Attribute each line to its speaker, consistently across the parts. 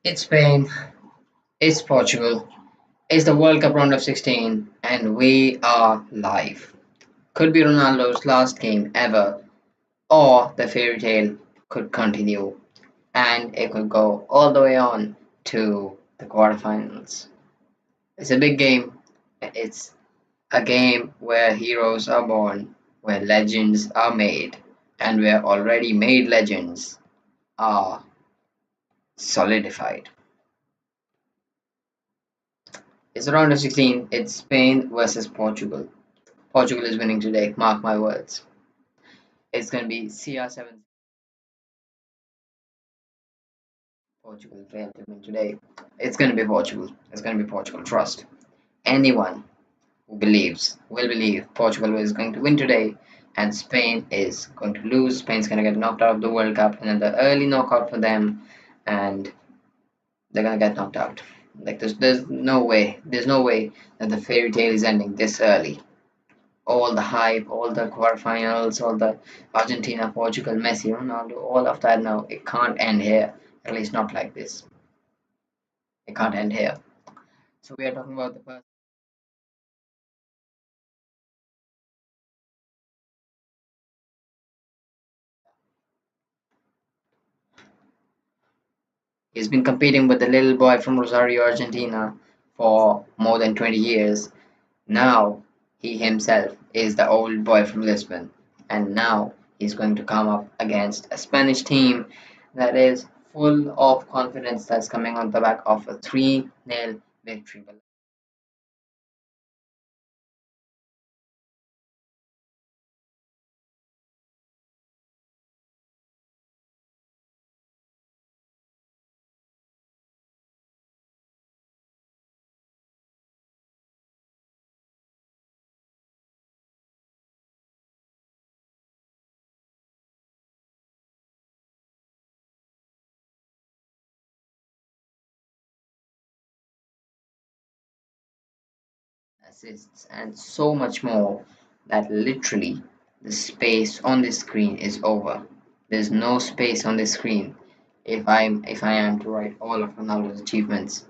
Speaker 1: It's Spain, it's Portugal, it's the World Cup round of 16, and we are live. Could be Ronaldo's last game ever, or the fairy tale could continue, and it could go all the way on to the quarterfinals. It's a big game, it's a game where heroes are born, where legends are made, and where already made legends are solidified. It's a round of 16, it's Spain versus Portugal. Portugal is winning today, mark my words. It's going to be CR7. Portugal failed to win today. It's going to be Portugal. It's going to be Portugal. Trust. Anyone who believes will believe Portugal is going to win today and Spain is going to lose. Spain's going to get knocked out of the World Cup and then the early knockout for them and they're going to get knocked out. Like there's no way. There's no way that the fairy tale is ending this early. All the hype, all the quarterfinals, all the Argentina, Portugal, Messi, Ronaldo, all of that now, it can't end here. At least not like this. It can't end here. So we are talking about the person. He's been competing with the little boy from Rosario, Argentina for more than 20 years. Now he himself is the old boy from Lisbon. And now he's going to come up against a Spanish team that is full of confidence that's coming on the back of a 3-0 victory. Assists, and so much more that literally the space on the screen is over. There's no space on the screen if I am to write all of Ronaldo's achievements.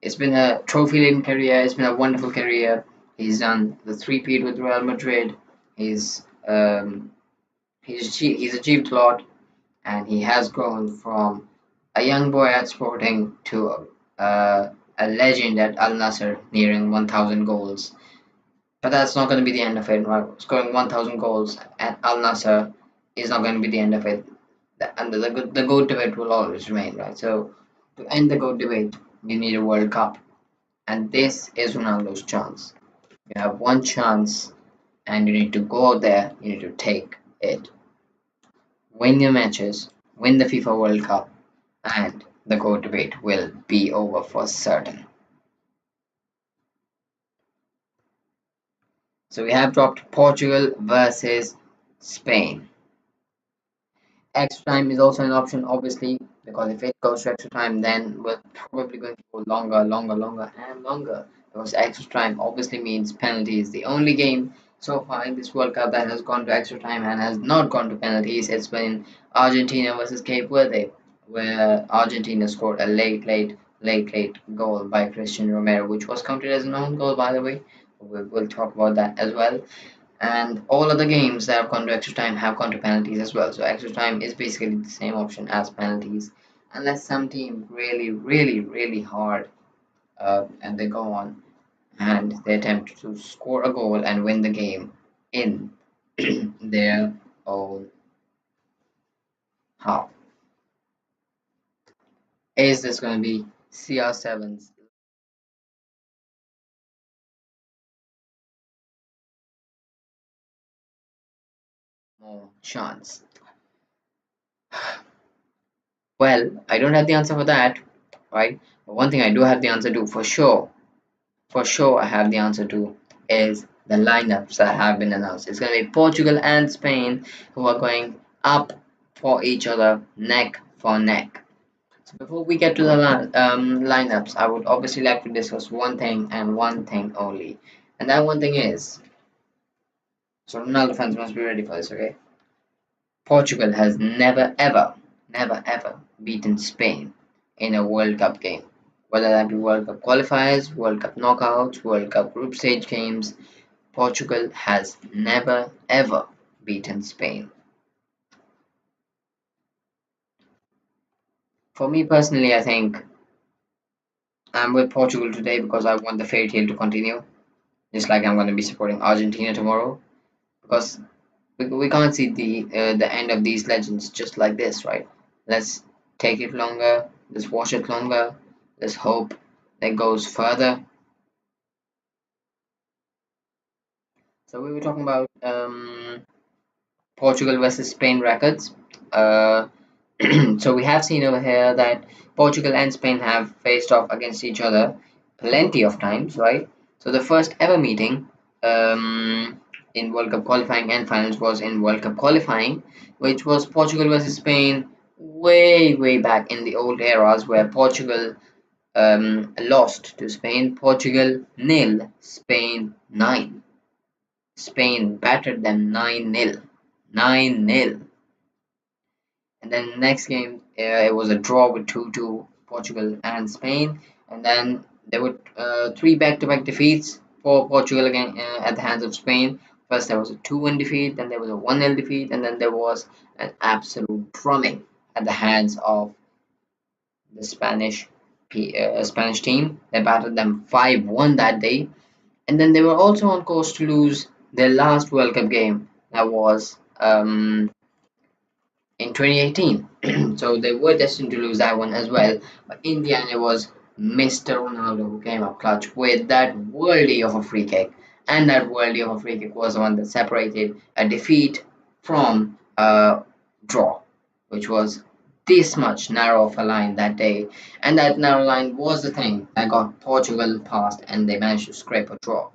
Speaker 1: It's been a trophy-laden career. It's been a wonderful career. He's done the three-peat with Real Madrid. He's achieved a lot, and he has grown from a young boy at Sporting to a legend at Al Nassr, nearing 1,000 goals. But that's not going to be the end of it. Right? Scoring 1,000 goals at Al Nassr is not going to be the end of it. And the GOAT debate will always remain, right? So, to end the GOAT debate, you need a World Cup. And this is Ronaldo's chance. You have one chance, and you need to go out there, you need to take it. Win your matches, win the FIFA World Cup, and the GOAT debate will be over for certain. So, we have dropped Portugal versus Spain. Extra time is also an option, obviously, because if it goes to extra time, then we're probably going to go longer, longer, longer, and longer. Because extra time obviously means penalties. The only game so far in this World Cup that has gone to extra time and has not gone to penalties, it's been Argentina versus Cape Verde, where Argentina scored a late goal by Christian Romero, which was counted as an own goal, by the way. We'll talk about that as well. And all other games that have gone to extra time have gone to penalties as well. So extra time is basically the same option as penalties, unless some team really hard and they go on and they attempt to score a goal and win the game in their own half. Is this going to be CR7's more chance? Well, I don't have the answer for that, right? But one thing I do have the answer to for sure I have the answer to is the lineups that have been announced. It's going to be Portugal and Spain who are going up for each other, neck for neck. So before we get to the lineups, I would obviously like to discuss one thing and one thing only. And that one thing is, so Ronaldo fans must be ready for this, okay? Portugal has never ever beaten Spain in a World Cup game, whether that be World Cup qualifiers, World Cup knockouts, World Cup group stage games. Portugal has never ever beaten Spain. For me personally, I think I'm with Portugal today because I want the fairy tale to continue, just like I'm going to be supporting Argentina tomorrow because we can't see the end of these legends just like this, right? Let's take it longer. Let's watch it longer. Let's hope that goes further. So we were talking about Portugal versus Spain records. Uh, so we have seen over here that Portugal and Spain have faced off against each other plenty of times, right? So the first ever meeting in World Cup qualifying and finals was in World Cup qualifying, which was Portugal versus Spain way back in the old eras where Portugal lost to Spain. Portugal nil, Spain 9. Spain battered them 9-0. 9-0. And then next game, it was a draw with 2-2, Portugal and Spain. And then there were three back-to-back defeats for Portugal again at the hands of Spain. First, there was a 2-1 defeat, then there was a 1-0 defeat, and then there was an absolute drumming at the hands of the Spanish team. They battered them 5-1 that day. And then they were also on course to lose their last World Cup game. That was in 2018. So they were destined to lose that one as well. But in the end, it was Mr. Ronaldo who came up clutch with that worldie of a free kick. And that worldie of a free kick was the one that separated a defeat from a draw, which was this much narrow of a line that day. And that narrow line was the thing that got Portugal past and they managed to scrape a draw.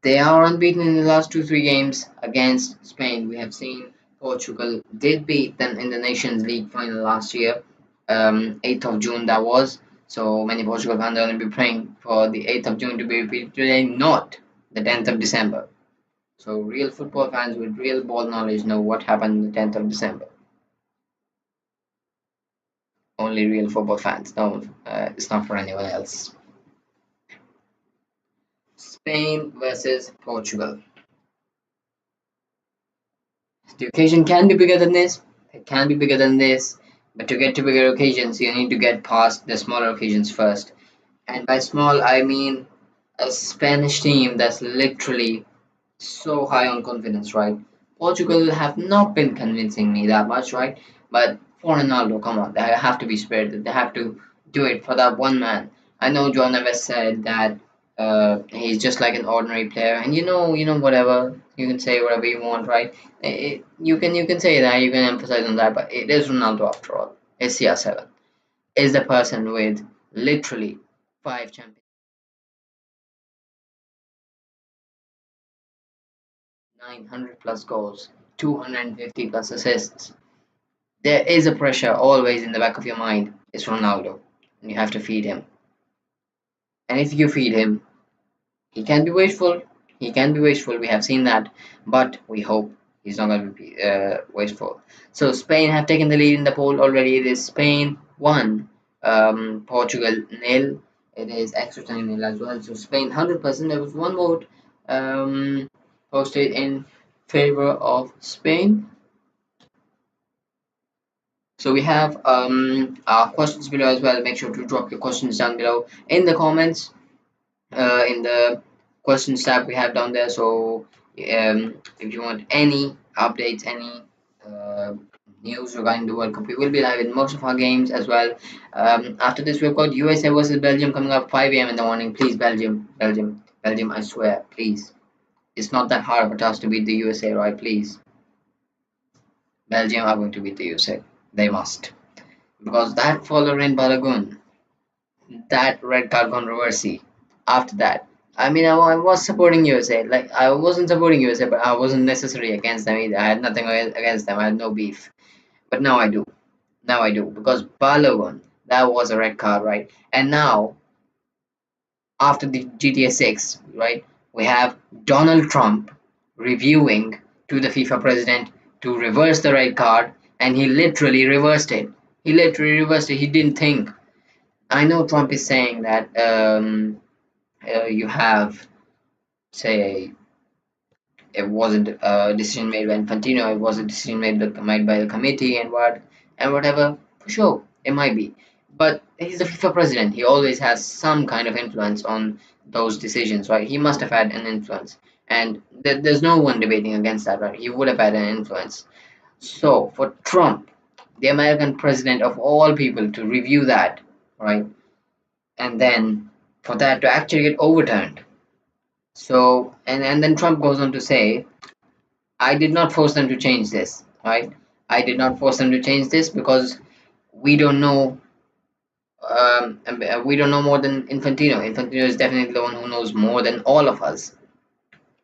Speaker 1: They are unbeaten in the last 2-3 games against Spain. We have seen Portugal did beat them in the Nations League final last year, 8th of June that was. So many Portugal fans are going to be praying for the 8th of June to be repeated today, not the 10th of December. So real football fans with real ball knowledge know what happened on the 10th of December. Only real football fans. No, it's not for anyone else. Spain versus Portugal. The occasion can be bigger than this, it can be bigger than this, but to get to bigger occasions, you need to get past the smaller occasions first. And by small, I mean a Spanish team that's literally so high on confidence, right? Portugal have not been convincing me that much, right? But for Ronaldo, come on, they have to be spirited. They have to do it for that one man. I know John Neves said that he's just like an ordinary player, and whatever you can say, whatever you want, right? You can say that, you can emphasize on that, but it is Ronaldo after all. It's CR7. Is the person with literally 5 champions, 900 plus goals, 250 plus assists. There is a pressure always in the back of your mind. It's Ronaldo, and you have to feed him. And if you feed him, he can be wasteful. He can be wasteful. We have seen that, but we hope he's not going to be wasteful. So Spain have taken the lead in the poll already. It is Spain 1, Portugal nil. It is extra time nil as well. So Spain 100%. There was one vote posted in favor of Spain. So we have our questions below as well. Make sure to drop your questions down below in the comments, in the questions tab we have down there. So if you want any updates, any news regarding the World Cup, we will be live in most of our games as well. After this, we've got USA versus Belgium coming up 5 a.m. in the morning. Please, Belgium, I swear, please. It's not that hard of a task to beat the USA, right? Please. Belgium are going to beat the USA. They must. Because that follower in Balagun, that red card controversy, after that, I mean, I was supporting USA. Like, I wasn't supporting USA, but I wasn't necessarily against them either. I had nothing against them. I had no beef. But now I do. Now I do. Because Balagun, that was a red card, right? And now, after the GTA 6, right, we have Donald Trump reviewing to the FIFA president to reverse the red card, and he literally reversed it. He literally reversed it. He didn't think. I know Trump is saying that you have, say, it wasn't a decision made by Infantino, it was a decision made by the committee and whatever. For sure, it might be. But he's the FIFA president. He always has some kind of influence on those decisions, right? He must have had an influence. And there's no one debating against that, right? He would have had an influence. So for Trump, the American president of all people, to review that, right? And then for that to actually get overturned. So and then Trump goes on to say, I did not force them to change this, right? I did not force them to change this because we don't know. We don't know more than Infantino. Infantino is definitely the one who knows more than all of us.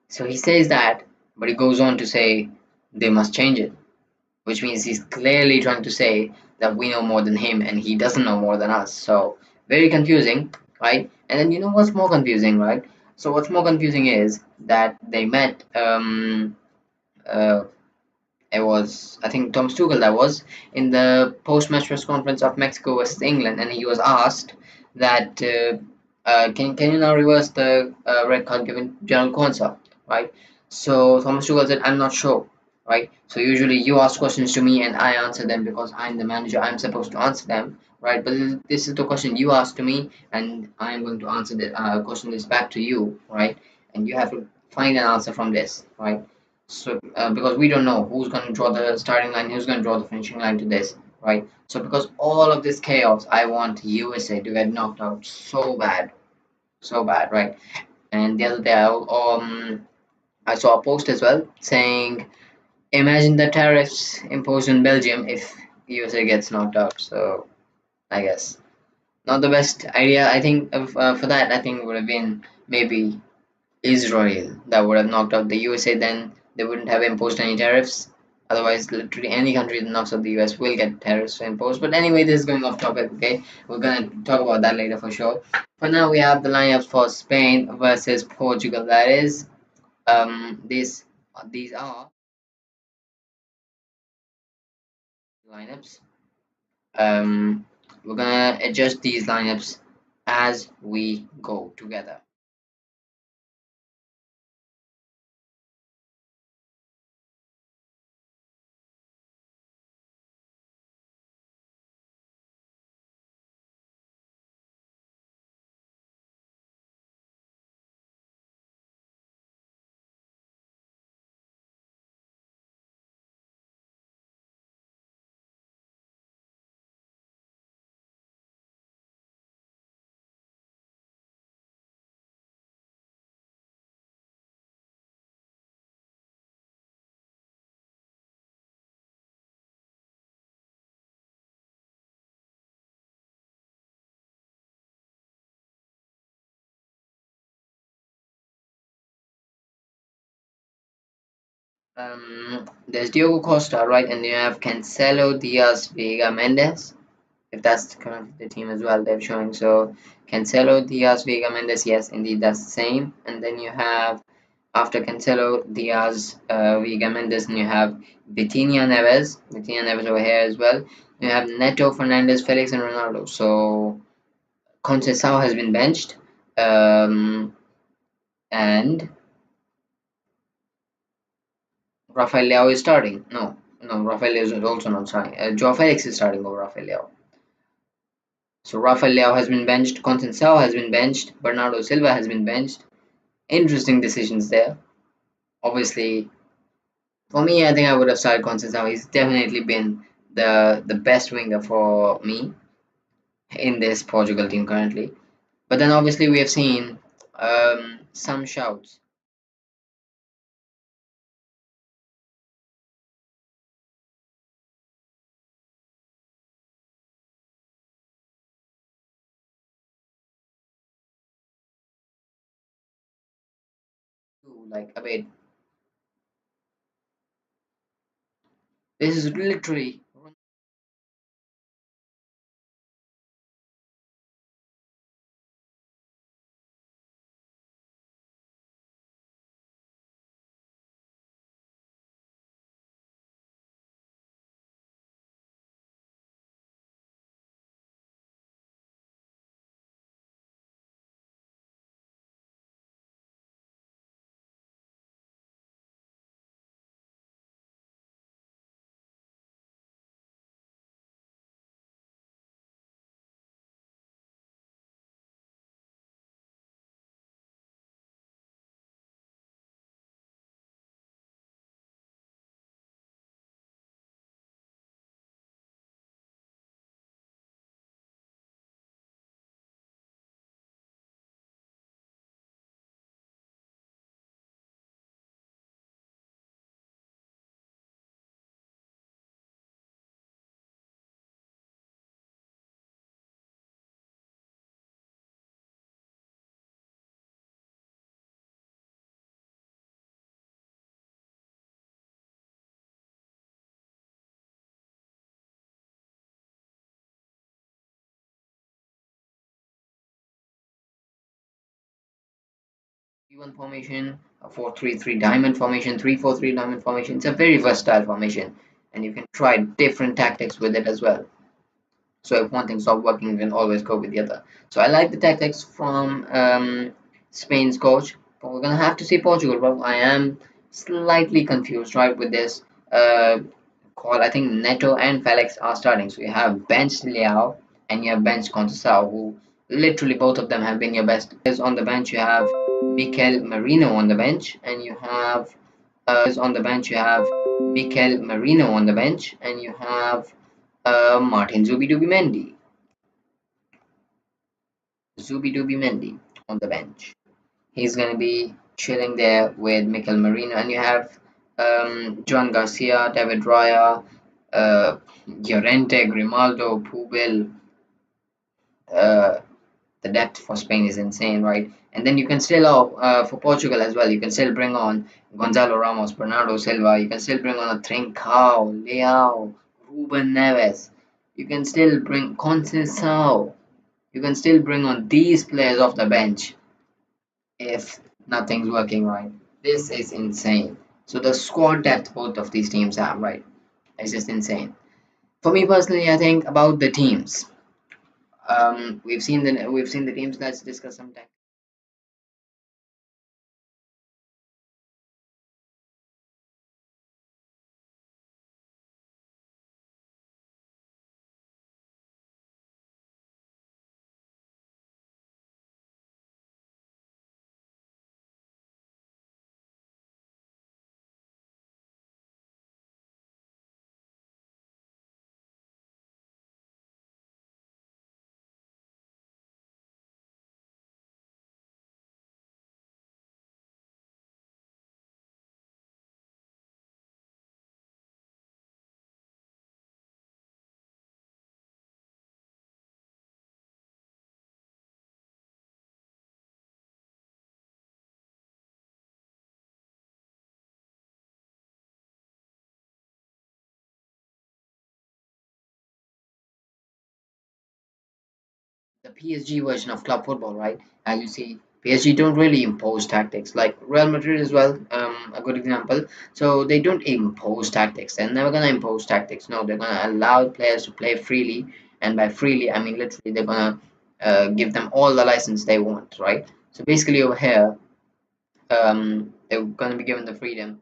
Speaker 1: So he says that, but he goes on to say they must change it, which means he's clearly trying to say that we know more than him and he doesn't know more than us. So very confusing, right? And then you know what's more confusing, right? So what's more confusing is that they met uh, it was, I think, Thomas Tuchel that was in the post-match press conference of Mexico versus England, and he was asked that can you now reverse the red card given General Konsa, right? So Thomas Tuchel said, I'm not sure, right? So usually you ask questions to me and I answer them because I'm the manager. I'm supposed to answer them, right? But this is the question you asked to me, and I'm going to answer the question this back to you, right? And you have to find an answer from this, right? So because we don't know who's going to draw the starting line, who's going to draw the finishing line to this, right? So because all of this chaos, I want USA to get knocked out so bad, right? And the other day, I saw a post as well saying, imagine the tariffs imposed on Belgium if USA gets knocked out. So I guess not the best idea. I think for that, I think it would have been maybe Israel that would have knocked out the USA, then they wouldn't have imposed any tariffs. Otherwise, literally any country that knocks out the US will get tariffs imposed. But anyway, this is going off topic, okay? We're gonna talk about that later for sure. For now, we have the lineups for Spain versus Portugal. That is, these are lineups. Um, we're gonna adjust these lineups as we go together. There's Diogo Costa, right? And you have Cancelo, Diaz, Vega, Mendes. If that's currently the team as well they're showing. So Cancelo, Diaz, Vega, Mendes. Yes, indeed, that's the same. And then you have after Cancelo, Diaz, Vega, Mendes, and you have Vitinha Neves over here as well. You have Neto, Fernandez, Felix, and Ronaldo. So Conceição has been benched, and Rafael Leao is starting. No, Rafael Leao is also not starting. Joao Felix is starting over Rafael Leao. So Rafael Leao has been benched, Conceição has been benched, Bernardo Silva has been benched. Interesting decisions there. Obviously, for me, I think I would have started Conceição. He's definitely been the best winger for me in this Portugal team currently. But then obviously we have seen some shouts to like a bit. This is literally 3-1 formation, a 4-3-3 diamond formation, 3-4-3 diamond formation. It's a very versatile formation, and you can try different tactics with it as well. So if one thing stops working, you can always go with the other. So I like the tactics from Spain's coach, but we're gonna have to see Portugal. Well, I am slightly confused, right, with this call. I think Neto and Felix are starting. So you have bench Leao and you have bench Conceição, who literally both of them have been your best players on the bench. You have Mikel Merino on the bench, and you have on the bench. You have Mikel Merino on the bench, and you have Martin Zubidubi Mendy on the bench. He's going to be chilling there with Mikel Merino, and you have Joan Garcia, David Raya, Llorente, Grimaldo, Pubil. Uh, the depth for Spain is insane, right? And then you can still, for Portugal as well, you can still bring on Gonzalo Ramos, Bernardo Silva. You can still bring on a Trincao, Leao, Ruben Neves. You can still bring Conceição. You can still bring on these players off the bench if nothing's working right. This is insane. So the squad depth both of these teams have, right? It's just insane. For me personally, I think about the teams. We've seen the teams. Let's discuss some tech. The PSG version of club football, right? As you see, PSG don't really impose tactics like Real Madrid as well. A good example. So they don't impose tactics. They're never gonna impose tactics. No, they're gonna allow players to play freely, and by freely, I mean literally they're gonna give them all the license they want, right? So basically over here, they're gonna be given the freedom.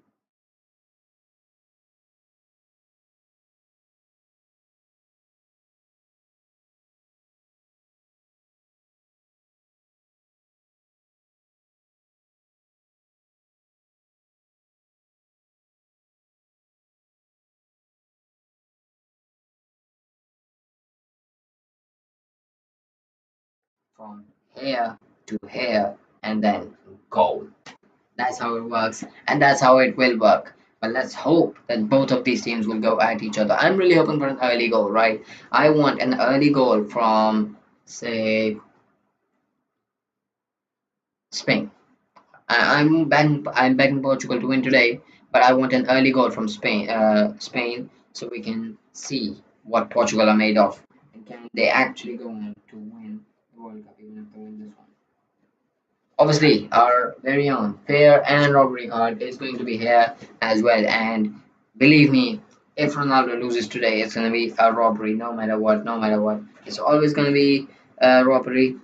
Speaker 1: From here to here and then goal. That's how it works, and that's how it will work. But let's hope that both of these teams will go at each other. I'm really hoping for an early goal, right? I want an early goal from, say, Spain. I'm backing Portugal to win today, but I want an early goal from Spain, so we can see what Portugal are made of, and can they actually go on to win the World Cup, even if they win this one. Obviously, our very own fair and robbery card is going to be here as well. And believe me, if Ronaldo loses today, it's going to be a robbery no matter what, no matter what. It's always going to be a robbery.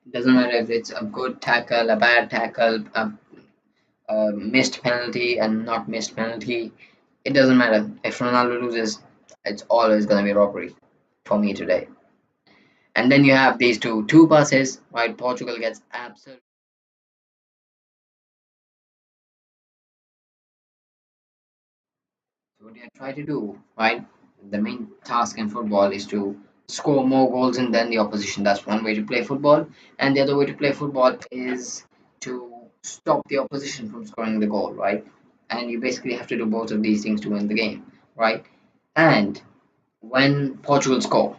Speaker 1: It doesn't matter if it's a good tackle, a bad tackle, a missed penalty, and not missed penalty. It doesn't matter. If Ronaldo loses, it's always going to be robbery for me today. And then you have these two passes, right? Portugal gets absolutely. So what you try to do, right? The main task in football is to score more goals than the opposition. That's one way to play football. And the other way to play football is to stop the opposition from scoring the goal, right? And you basically have to do both of these things to win the game, right? And when Portugal score,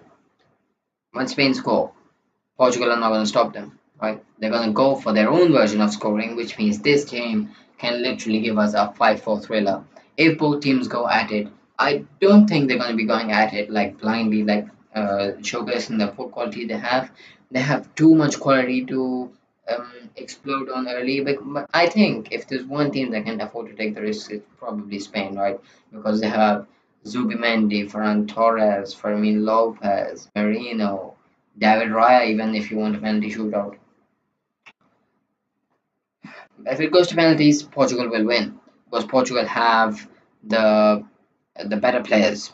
Speaker 1: when Spain score, Portugal are not going to stop them, right? They're going to go for their own version of scoring, which means this game can literally give us a 5-4 thriller. If both teams go at it, I don't think they're going to be going at it like blindly, like showcasing the full quality they have. They have too much quality to explode on early. But I think if there's one team that can afford to take the risk, it's probably Spain, right? Because they have Zubimendi, Ferran Torres, Fermin Lopez, Merino, David Raya. Even if you want a penalty shootout, if it goes to penalties, Portugal will win because Portugal have the better players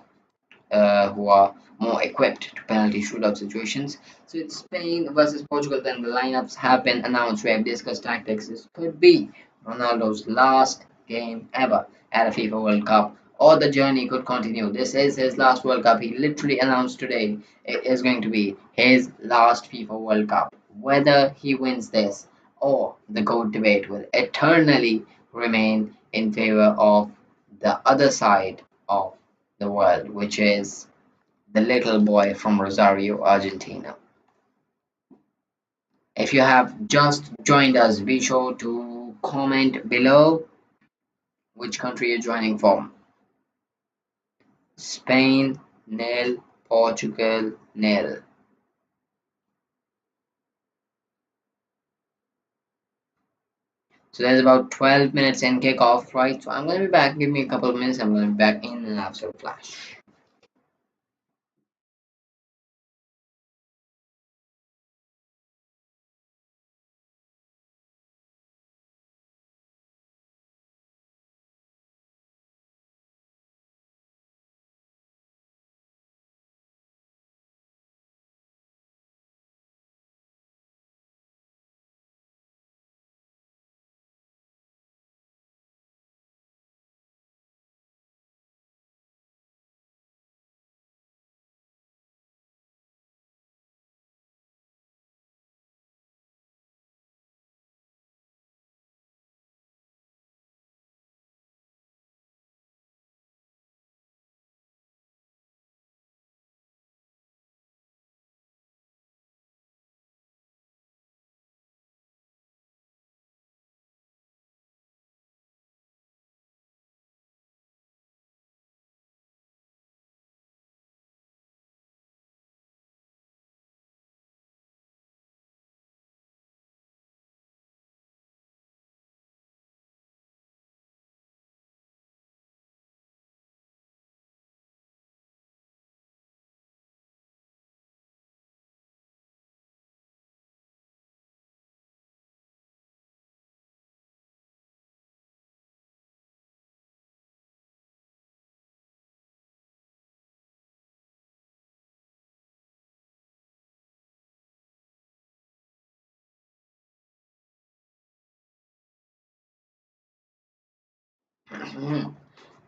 Speaker 1: who are more equipped to penalty shootout situations. So it's Spain versus Portugal. Then the lineups have been announced. We have discussed tactics. This could be Ronaldo's last game ever at a FIFA World Cup, or the journey could continue. This is his last World Cup. He literally announced today it is going to be his last FIFA World Cup. Whether he wins this or the GOAT debate will eternally remain in favor of the other side of the world, which is the little boy from Rosario, Argentina. If you have just joined us, be sure to comment below which country you're joining from. Spain, nil. Portugal, nil. So there's about 12 minutes in kickoff, right? So I'm going to be back. Give me a couple of minutes. I'm going to be back in an absolute flash.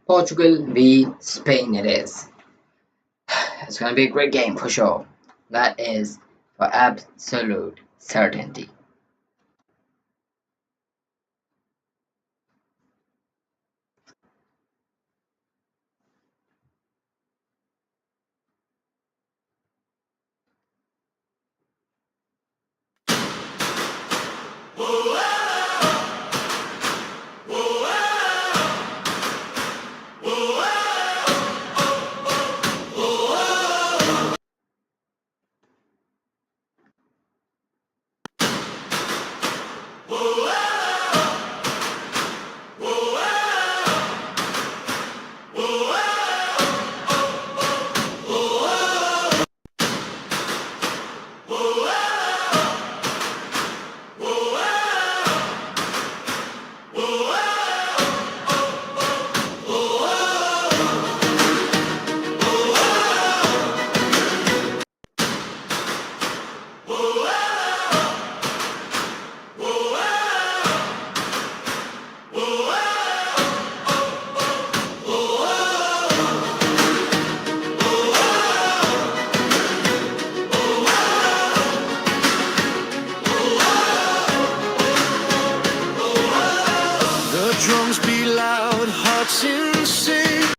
Speaker 1: Portugal v Spain it is. It's going to be a great game for sure. That is for absolute certainty.
Speaker 2: The drums beat loud, hearts insane.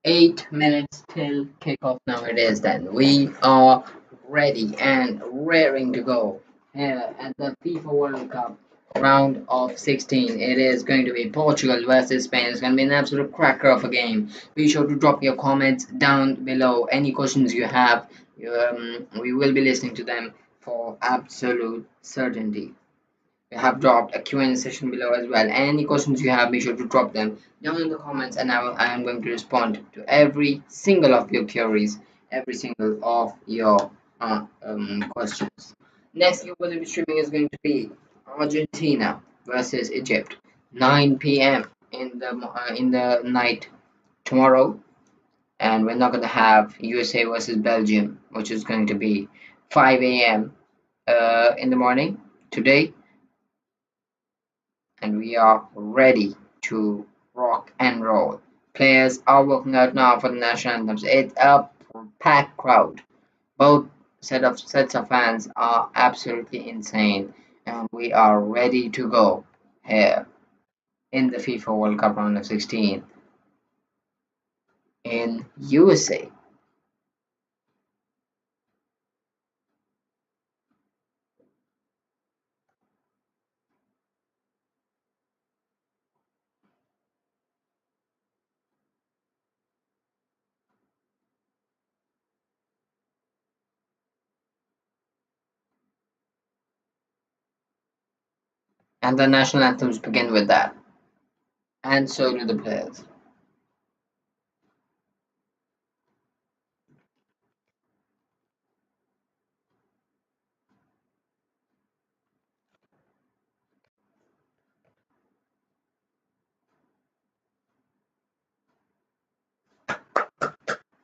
Speaker 1: 8 minutes till kickoff now it is then. We are ready and raring to go here at the FIFA World Cup round of 16. It is going to be Portugal versus Spain. It's going to be an absolute cracker of a game. Be sure to drop your comments down below. Any questions you have, we will be listening to them for absolute certainty. We have dropped a Q&A session below as well. Any questions you have, be sure to drop them down in the comments, and I am going to respond to every single of your queries, every single of your questions. Next game we'll be streaming is going to be Argentina versus Egypt, 9 p.m. In the night tomorrow, and we're not going to have USA versus Belgium, which is going to be 5 a.m. In the morning today, and we are ready to rock and roll. Players are working out now for the national anthems. It's a packed crowd. Both sets of fans are absolutely insane, and we are ready to go here in the FIFA World Cup round of 16 in USA. And the national anthems begin with that, and so do the players.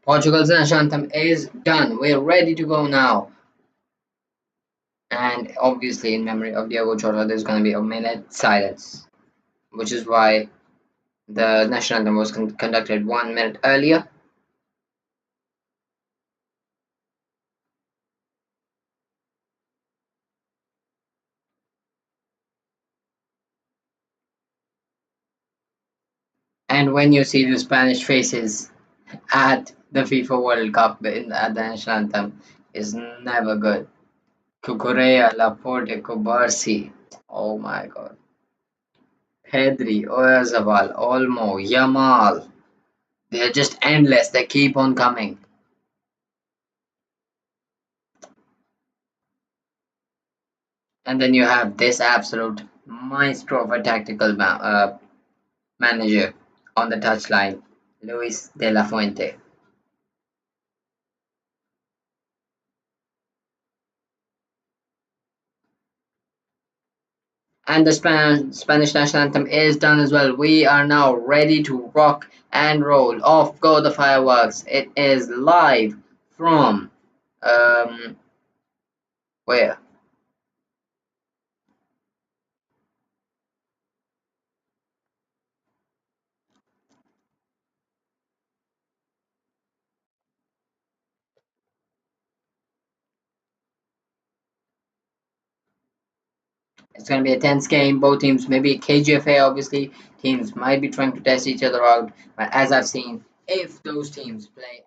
Speaker 1: Portugal's national anthem is done. We're ready to go now. And obviously, in memory of Diego Jota, there's going to be a minute silence, which is why the national anthem was conducted 1 minute earlier. And when you see the Spanish faces at the FIFA World Cup at the national anthem, is never good. Cucurella, Laporte, Kubarsi. Oh my god. Pedri, Oyarzabal, Olmo, Yamal. They're just endless. They keep on coming. And then you have this absolute maestro of a tactical manager on the touchline, Luis de la Fuente. And the Spanish national anthem is done as well. We are now ready to rock and roll. Off go the fireworks. It is live from um where? It's going to be a tense game. Both teams, maybe KGFA, obviously, teams might be trying to test each other out. But as I've seen, if those teams play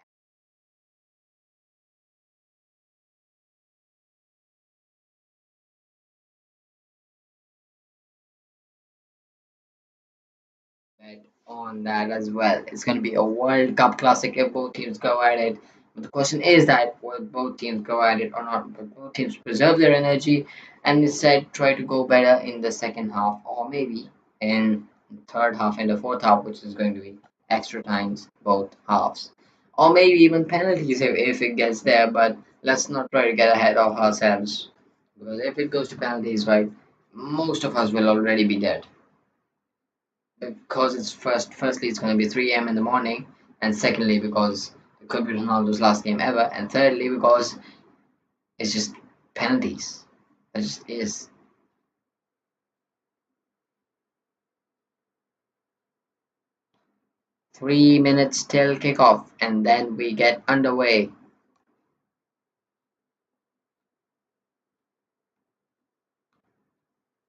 Speaker 1: bet on that as well. It's going to be a World Cup classic if both teams go at it. But the question is that will both teams go at it or not? Will both teams preserve their energy and instead try to go better in the second half, or maybe in the third half and the fourth half, which is going to be extra times, both halves, or maybe even penalties if it gets there. But let's not try to get ahead of ourselves, because if it goes to penalties, right, most of us will already be dead, because it's firstly it's going to be 3 a.m. in the morning, and secondly because it could be Ronaldo's last game ever, and thirdly because it's just penalties. It just is. 3 minutes till kickoff, and then we get underway.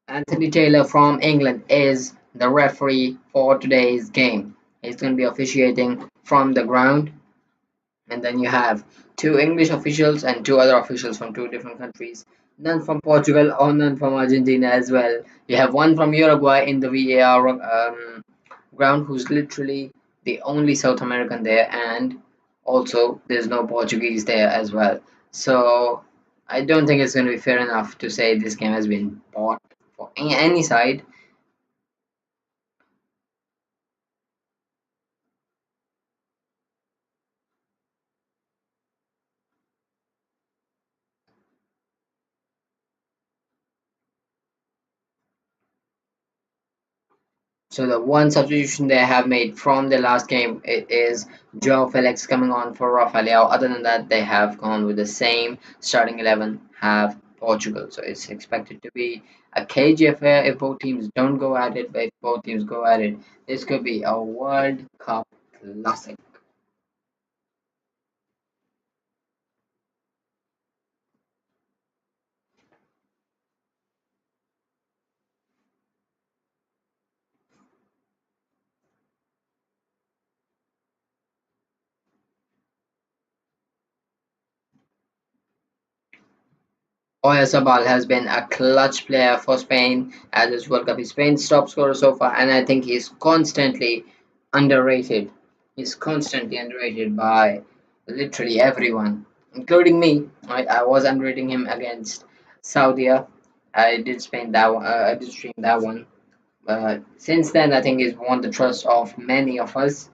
Speaker 1: Anthony Taylor from England is the referee for today's game. He's going to be officiating from the ground, and then you have two English officials and two other officials from two different countries. None from Portugal or none from Argentina as well. You have one from Uruguay in the VAR ground, who's literally the only South American there, and also there's no Portuguese there as well. So I don't think it's going to be fair enough to say this game has been bought for any side. So the one substitution they have made from the last game, it is Joe Felix coming on for Rafael. Other than that, they have gone with the same starting 11, have Portugal. So it's expected to be a cagey affair if both teams don't go at it. But if both teams go at it, this could be a World Cup classic. Oyarzabal has been a clutch player for Spain at this World Cup. He's Spain's top scorer so far, and I think he's constantly underrated. He's constantly underrated by literally everyone, including me. I was underrating him against Saudi. I did Spain that one. I did stream that one. Since then, I think he's won the trust of many of us.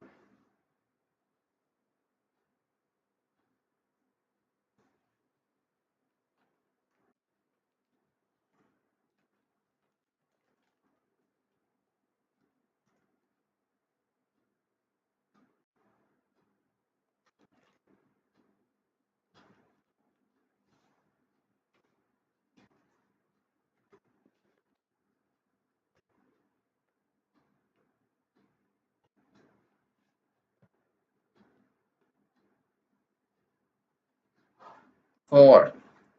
Speaker 1: 4,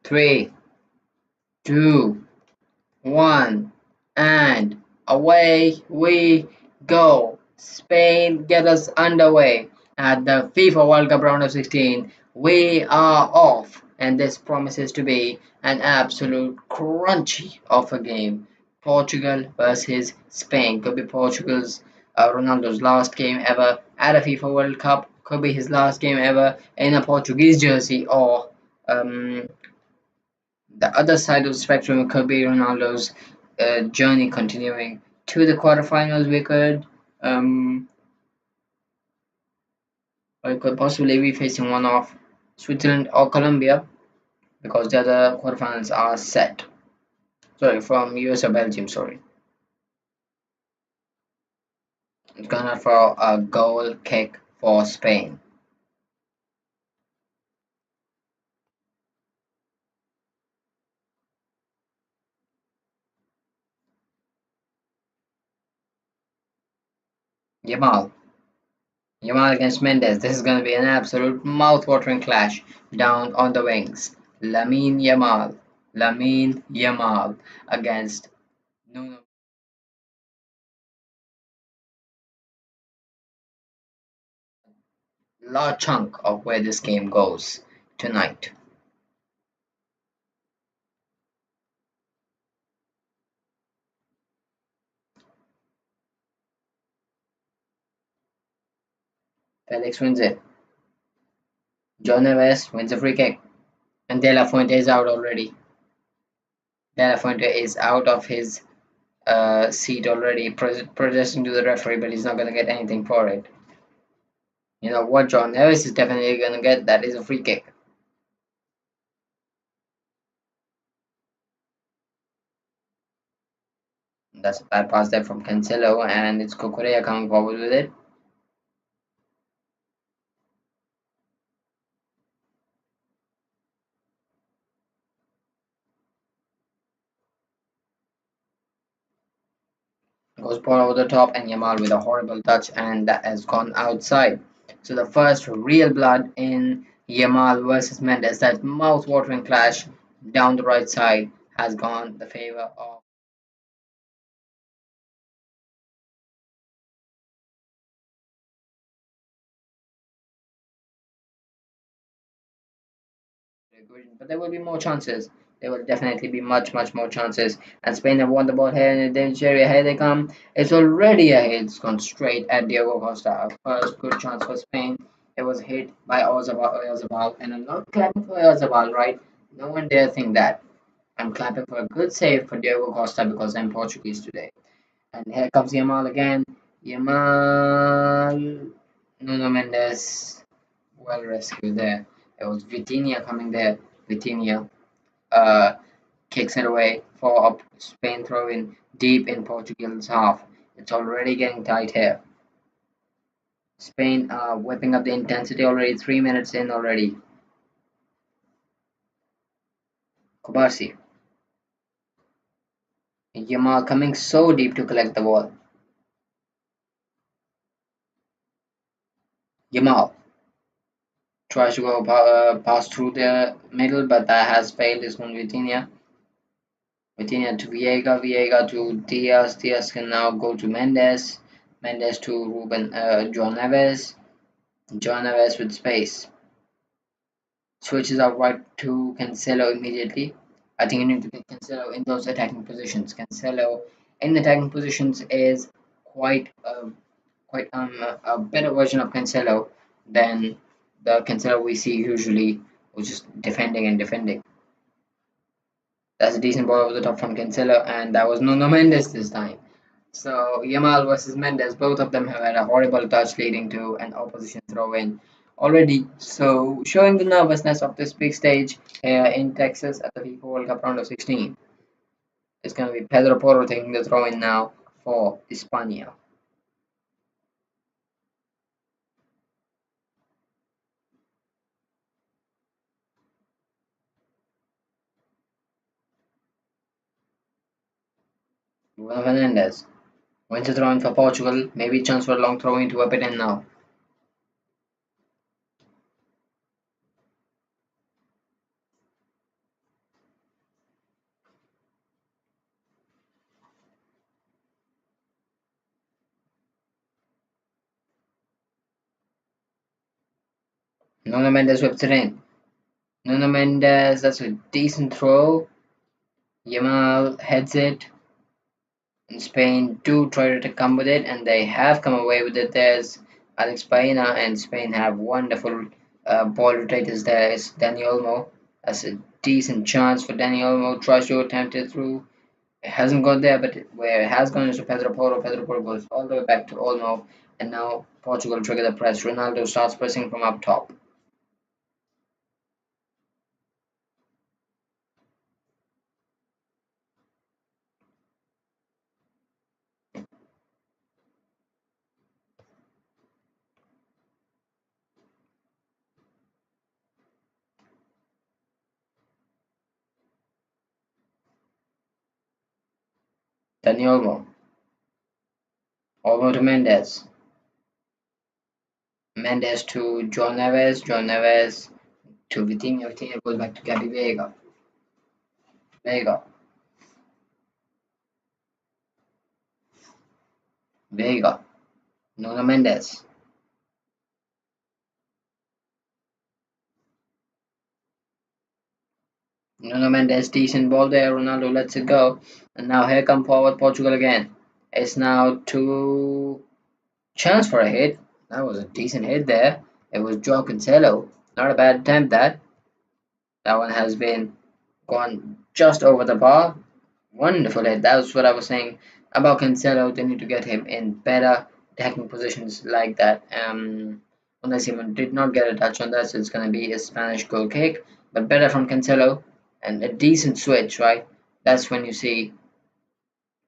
Speaker 1: 3, 2, one, and away we go. Spain get us underway at the FIFA World Cup round of 16. We are off, and this promises to be an absolute crunchy of a game. Portugal versus Spain could be Portugal's Ronaldo's last game ever at a FIFA World Cup. Could be his last game ever in a Portuguese jersey, or um, the other side of the spectrum could be Ronaldo's journey continuing to the quarterfinals. We could possibly be facing one of Switzerland or Colombia, because the other quarterfinals are set. Sorry, from US or Belgium. Sorry, it's gonna for a goal kick for Spain. Yamal, Yamal against Mendes. This is gonna be an absolute mouth-watering clash down on the wings. Lamine Yamal against Nuno. Large chunk of where this game goes tonight. Felix wins it. John Neves wins a free kick. And De La Fuente is out already. De La Fuente is out of his seat already, protesting to the referee, but he's not going to get anything for it. You know what John Neves is definitely going to get? That is a free kick. That's a bad pass there from Cancelo, and it's Cucurella coming forward with it. Goes ball over the top, and Yamal with a horrible touch, and that has gone outside. So the first real blood in Yamal versus Mendes, that mouth-watering clash down the right side, has gone the favor of equation, but there will be more chances. There will definitely be much more chances. And Spain have won the ball here in the danger area. Here they come. It's already a hit. It's gone straight at Diego Costa. First good chance for Spain. It was hit by Oyarzabal, and I'm not clapping for Oyarzabal, right? No one dare think that. I'm clapping for a good save for Diego Costa because I'm Portuguese today. And here comes Yamal again. Yamal. Nuno Mendes. Well rescued there. It was Vitinha coming there. Vitinha uh, kicks it away for a Spain throw in deep in Portugal's half. It's already getting tight here. Spain whipping up the intensity already. 3 minutes in already. Kubarsi. Yamal coming so deep to collect the ball. Yamal tries to go pass through the middle, but that has failed. This one Vitinha. Vitinha to Viega, Viega to Diaz. Diaz can now go to Mendes. Mendes to Ruben, John Neves. John Neves with space. Switches out right to Cancelo immediately. I think you need to get Cancelo in those attacking positions. Cancelo in attacking positions is quite a better version of Cancelo than the Cancelo we see usually, which is defending and defending. That's a decent ball over the top from Cancelo, and that was Nuno Mendes this time. So Yamal versus Mendes, both of them have had a horrible touch leading to an opposition throw in already. So showing the nervousness of this big stage here in Texas at the FIFA World Cup round of 16. It's going to be Pedro Porro taking the throw in now for España. Bruno Fernandes wins the throw in for Portugal. Maybe chance for a long throw in to whip it in now. Nuno Mendes whips it in. Nuno Mendes, that's a decent throw. Yamal heads it. And Spain do try to come with it, and they have come away with it. There's Alex Baena, and Spain have wonderful ball rotators there. It's Dani Olmo. That's a decent chance for Dani Olmo. Tries to attempt it through. It hasn't got there, but where it has gone is to Pedro Porro. Pedro Porro goes all the way back to Olmo, and now Portugal trigger the press. Ronaldo starts pressing from up top. Dani Olmo. Olmo to Mendes. Mendes to John Neves. John Neves to Vitinha. Vitinha goes back to Gabby Vega. Vega. Vega. Nuno Mendes. Nuno Mendes, decent ball there. Ronaldo lets it go. And now here come forward Portugal again. It's now two chance for a hit. That was a decent hit there. It was Joao Cancelo. Not a bad attempt that. That one has been gone just over the bar. Wonderful hit. That's what I was saying about Cancelo. They need to get him in better attacking positions like that. Unless he did not get a touch on that, so it's going to be a Spanish goal kick. But better from Cancelo and a decent switch, right? That's when you see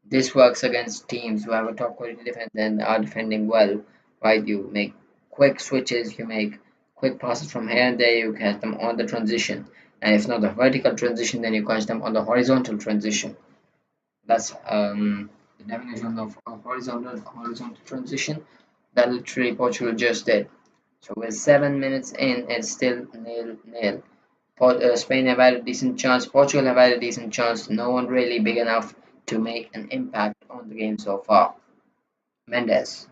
Speaker 1: this works against teams who have a top quality defense and are defending well, right? You make quick switches, you make quick passes from here and there, you catch them on the transition. And if not the vertical transition, then you catch them on the horizontal transition. That's the definition of a horizontal transition that literally Portugal just did. So with 7 minutes in, it's still nil. Spain have had a decent chance. Portugal have had a decent chance. No one really big enough to make an impact on the game so far. Mendes,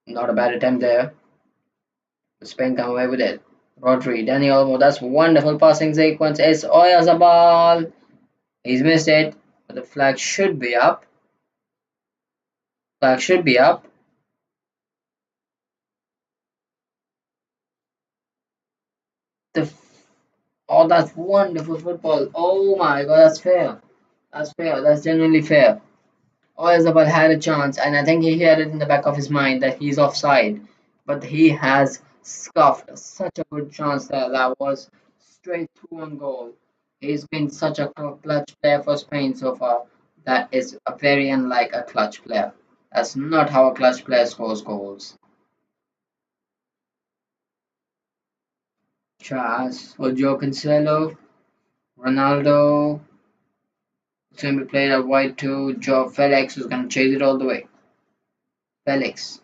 Speaker 1: not a bad attempt there. Spain come away with it. Rodri, Dani Olmo, that's wonderful passing sequence. It's Oyarzabal. He's missed it, but the flag should be up. Flag should be up. The oh, that's wonderful football. Oh my God, that's fair. That's fair. That's genuinely fair. Oyarzabal had a chance, and I think he had it in the back of his mind that he's offside, but he has scuffed such a good chance there. That was straight through on goal. He's been such a clutch player for Spain so far. That is a very unlike a clutch player. That's not how a clutch player scores goals. Chas, Joe Cancelo, Ronaldo. It's going to be played at wide too. Joe Felix is going to chase it all the way. Felix.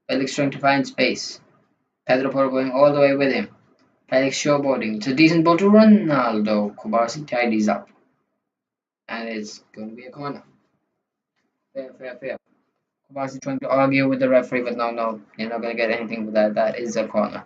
Speaker 1: Felix trying to find space. Pedro Porro going all the way with him. Felix showboating. It's a decent ball to Ronaldo. Kubarsi tidies up. And it's going to be a corner. Fair, fair, fair. Kubarsi trying to argue with the referee, but no, no. You're not going to get anything with that. That is a corner.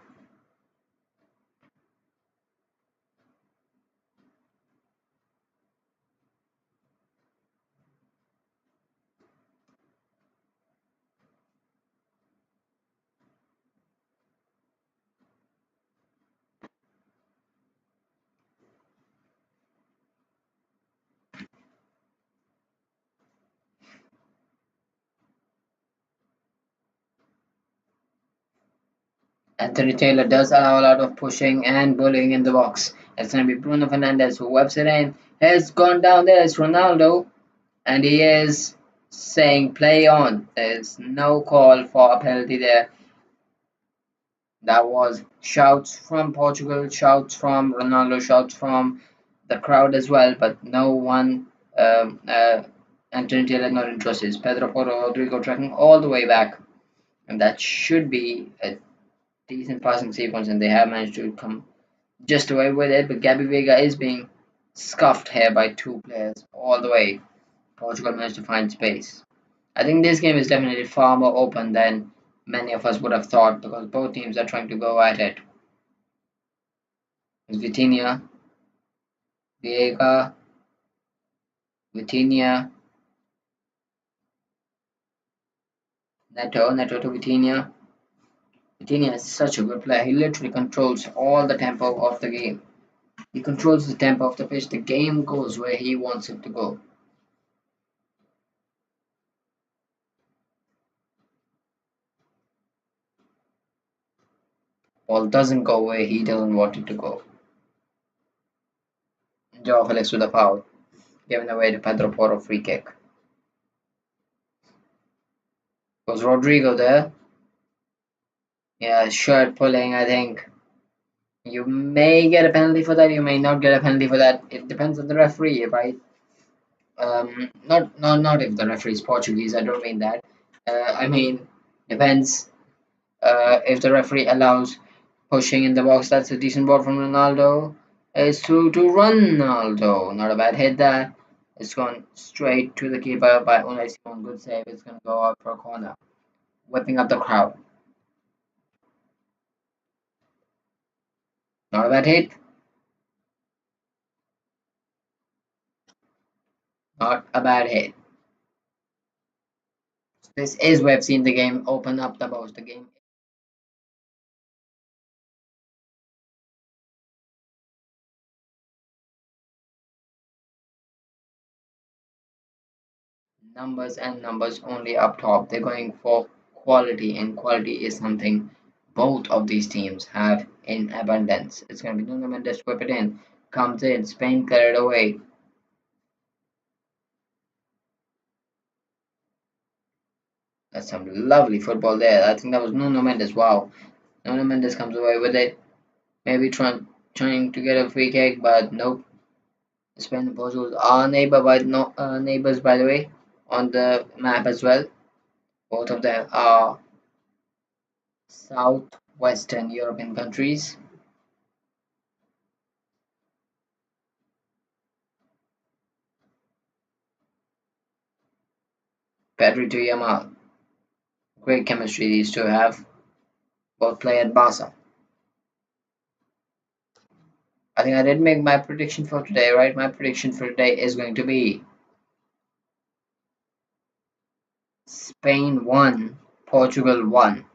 Speaker 1: Anthony Taylor does allow a lot of pushing and bullying in the box. It's going to be Bruno Fernandes who webs it in. Has gone down there. It's Ronaldo. And he is saying play on. There's no call for a penalty there. That was shouts from Portugal, shouts from Ronaldo, shouts from the crowd as well, but no one, Anthony Taylor not interested. Pedro Porro, Rodrigo tracking all the way back, and that should be a decent passing sequence, and they have managed to come just away with it. But Gabby Vega is being scuffed here by two players all the way. Portugal managed to find space. I think this game is definitely far more open than many of us would have thought because both teams are trying to go at it. It's Vitinha, Viega, Vitinha, Neto to Vitinha. Vitinha is such a good player. He literally controls all the tempo of the game. He controls the tempo of the pitch. The game goes where he wants it to go. Ball doesn't go where he doesn't want it to go. Joao Felix with a foul, giving away to Pedro Porro free kick. Was Rodrigo there? Yeah, shirt pulling, I think. You may get a penalty for that, you may not get a penalty for that. It depends on the referee, right? Not if the referee is Portuguese, I don't mean that. I mean, depends if the referee allows pushing in the box. That's a decent ball from Ronaldo. It's through to Ronaldo. Not a bad hit there. It's gone straight to the keeper by Unai Simon. Good save. It's going to go out for a corner. Whipping up the crowd. Not a bad hit. Not a bad hit. This is where I've seen the game open up the most. The game numbers and numbers only up top. They're going for quality, and quality is something both of these teams have in abundance. It's going to be Nuno Mendes whip it in, comes in, Spain clear it away. That's some lovely football there. I think that was Nuno Mendes. Wow, Nuno Mendes comes away with it. Maybe trying to get a free kick, but nope. Spain and Portugal are neighbors by the way on the map as well. Both of them are southwestern European countries. Pedri to Yamal. Great chemistry these two have. both play at Barca. I think I did make my prediction for today, right? My prediction for today is going to be Spain 1, Portugal 1,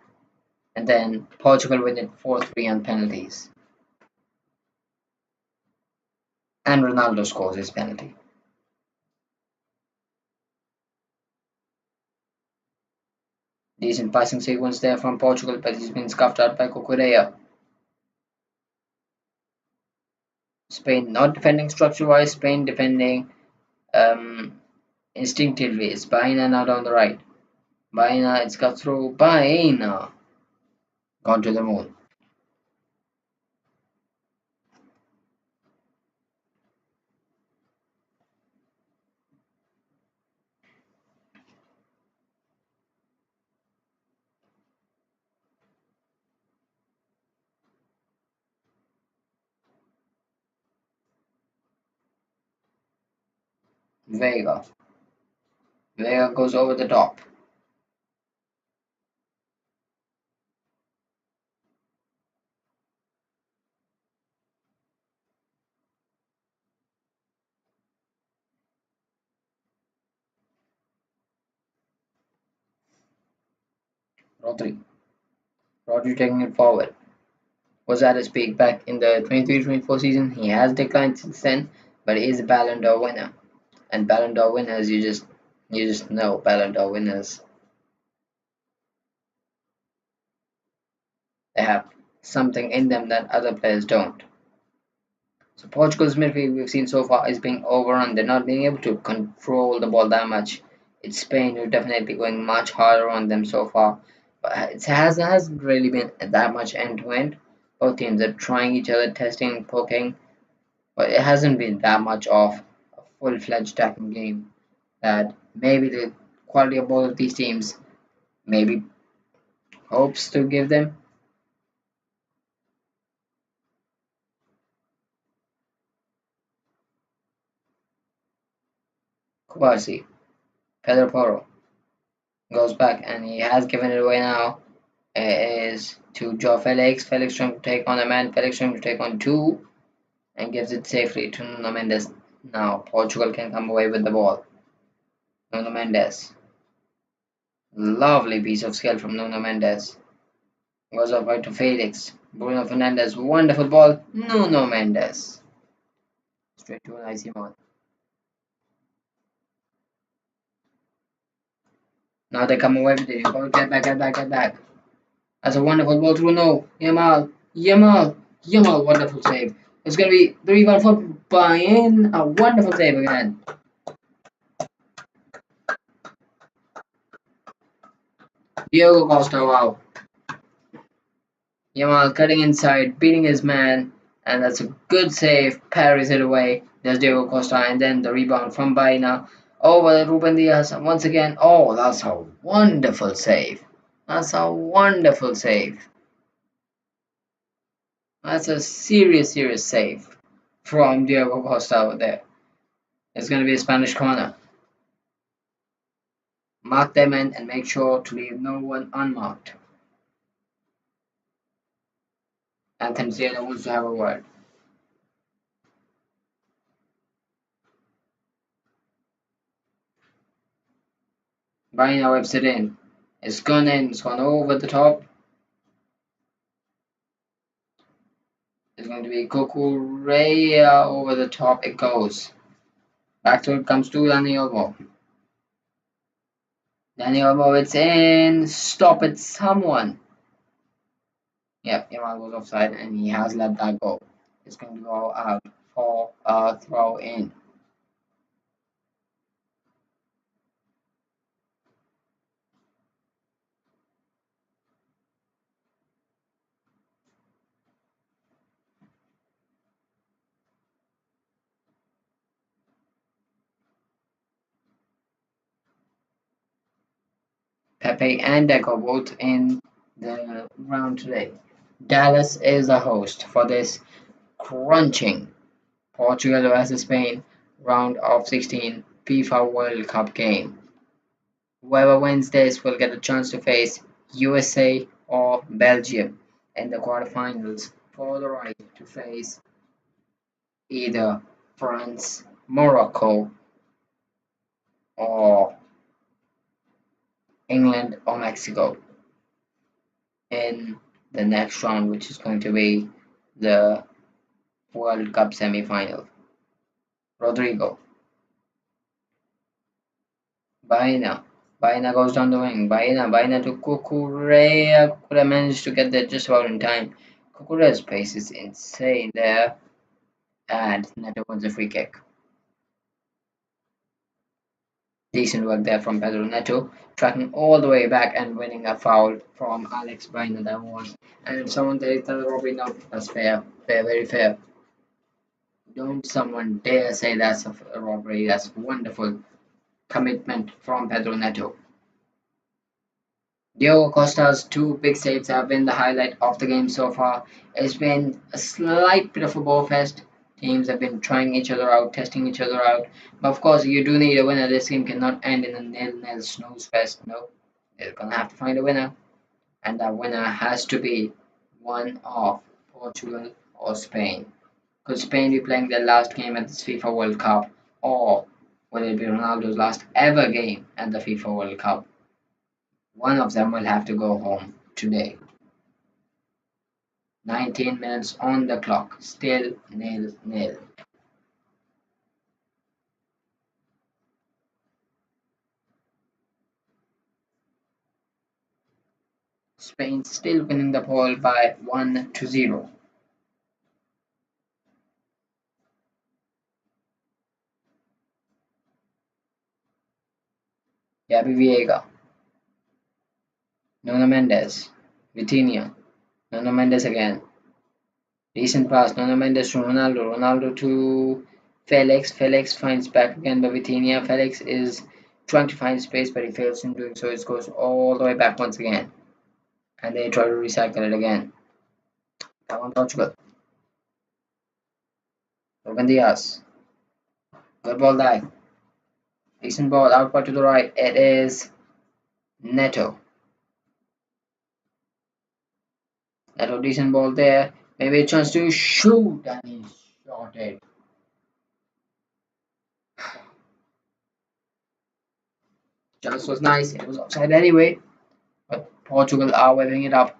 Speaker 1: and then Portugal win it 4-3 on penalties. And Ronaldo scores his penalty. Decent passing sequence there from Portugal, but he's been scuffed out by Cucurella. Spain not defending structure-wise, Spain defending um, instinctively. It's Baena now down the right. Baena, it's got through. Baena gone to the moon. Vega. Vega goes over the top. Rodri. Rodri taking it forward. Was at his peak back in the 23-24 season. He has declined since then, but he is a Ballon d'Or winner. And Ballon d'Or winners, you just know Ballon d'Or winners. They have something in them that other players don't. So Portugal's midfield we've seen so far is being overrun. They're not being able to control the ball that much. It's Spain who definitely going much harder on them so far. But hasn't really been that much end to end. Both teams are trying each other, testing, poking, but it hasn't been that much of a full-fledged attacking game. That maybe the quality of both of these teams maybe hopes to give them. Kubasi, Pedro Porro goes back and he has given it away now. It is to Joe Felix. Felix trying to take on a man. Felix trying to take on two and gives it safely to Nuno Mendes. Now Portugal can come away with the ball. Nuno Mendes. Lovely piece of skill from Nuno Mendes. Goes up right to Felix. Bruno Fernandes. Wonderful ball. Nuno Mendes. Straight to an icy mouth. Now they come away with it. Get back, get back, get back. That's a wonderful ball through. No. Yamal. Wonderful save. It's going to be the rebound for Bayern. A wonderful save again. Diogo Costa, wow. Yamal cutting inside, beating his man, and that's a good save. Parries it away. There's Diogo Costa, and then the rebound from Baena over Ruben Diaz. And once again, oh, that's a wonderful save. That's a wonderful save. That's a serious save from Diogo Costa over there. It's going to be a Spanish corner. Mark them in and make sure to leave no one unmarked. Anthony Taylor wants to have a word. Baena whips it in. It's gone in. It's gone over the top. It's going to be Cucurella over the top. It goes. Back to it comes to Danny Olmo. Danny Olmo, it's in. Stop it, someone. Yep, Yamal was offside and he has let that go. It's going to go out for a throw in. Pepe and Deco both in the round today. Dallas is the host for this crunching Portugal versus Spain round of 16 FIFA World Cup game. Whoever wins this will get a chance to face USA or Belgium in the quarterfinals for the right to face either France, Morocco, or England or Mexico in the next round, which is going to be the World Cup semi-final. Rodrigo, Baena, Baena goes down the wing. Baena to Kukurea. Kukurea managed to get there just about in time. Kukurea's pace is insane there, and Neto wins a free kick. Decent work there from Pedro Neto, tracking all the way back and winning a foul from Alex Baena that was. And if someone takes the robbery now, that's fair. Fair, very fair. Don't someone dare say that's a robbery. That's wonderful commitment from Pedro Neto. Diogo Costa's two big saves have been the highlight of the game so far. It's been a slight bit of a ball fest. Teams have been trying each other out, testing each other out. But of course, you do need a winner. This game cannot end in a nil-nil snooze fest. No, they're gonna have to find a winner, and that winner has to be one of Portugal or Spain. Could Spain be playing their last game at this FIFA World Cup, or will it be Ronaldo's last ever game at the FIFA World Cup? One of them will have to go home today. 19 minutes on the clock, still nil-nil. Spain still winning the ball by 1-0. Gabby Viega, Nuno Mendes, Vitinha, Nuno Mendes again. Decent pass, Nuno Mendes to Ronaldo, Ronaldo to Felix. Felix finds back again by Vitinha. Felix is trying to find space, but he fails in doing so. It goes all the way back once again. And they try to recycle it again. Come on, Portugal. Ruben Diaz. Good ball dive. Decent ball out to the right. It is Neto. Neto, decent ball there. Maybe a chance to shoot, and he shot it. Chance was nice. It was offside anyway. But Portugal are whipping it up.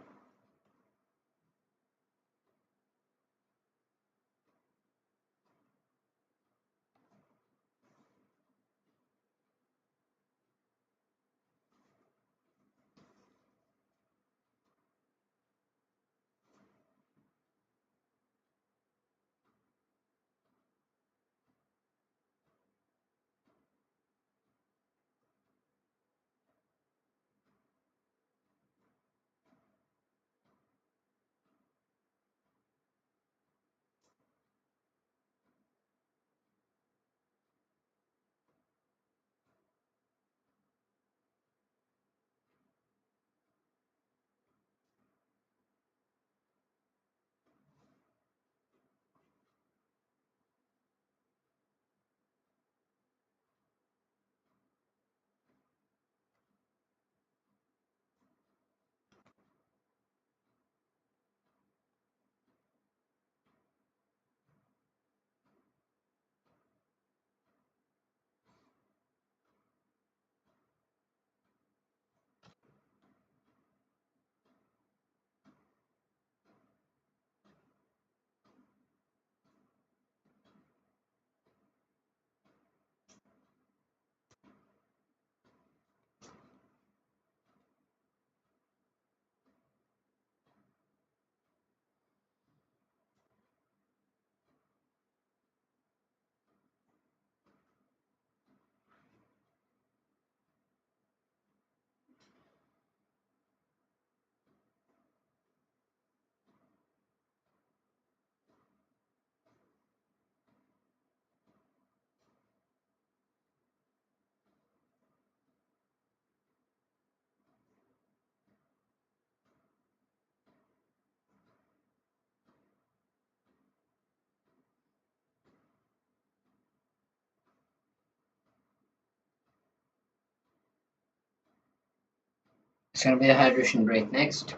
Speaker 1: It's gonna be a hydration break next.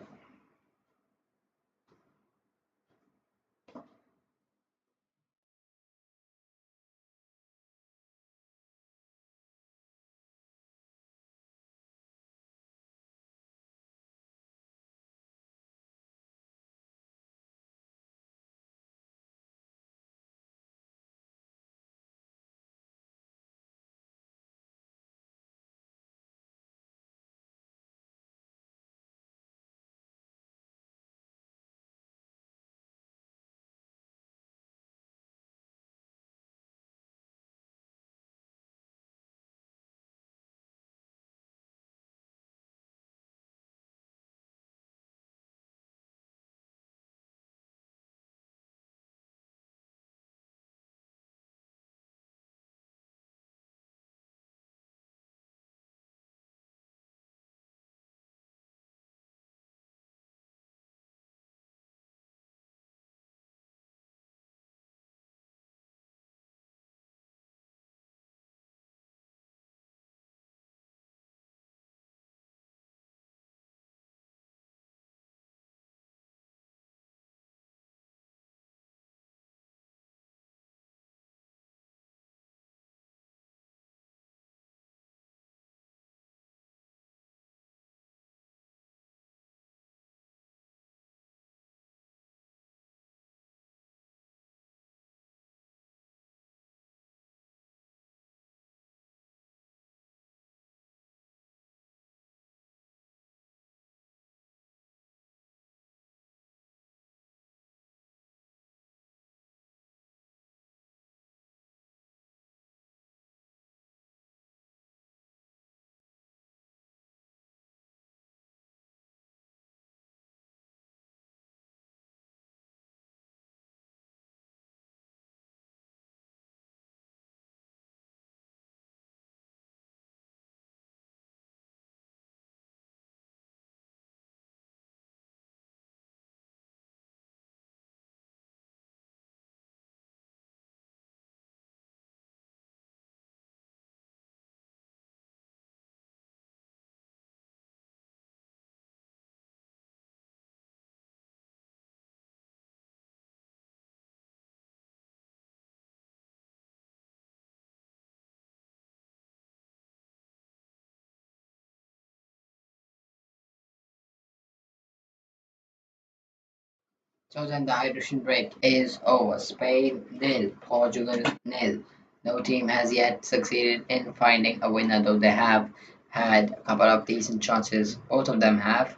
Speaker 1: So then the hydration break is over. Spain nil, Portugal nil. No team has yet succeeded in finding a winner, though they have had a couple of decent chances. Both of them have,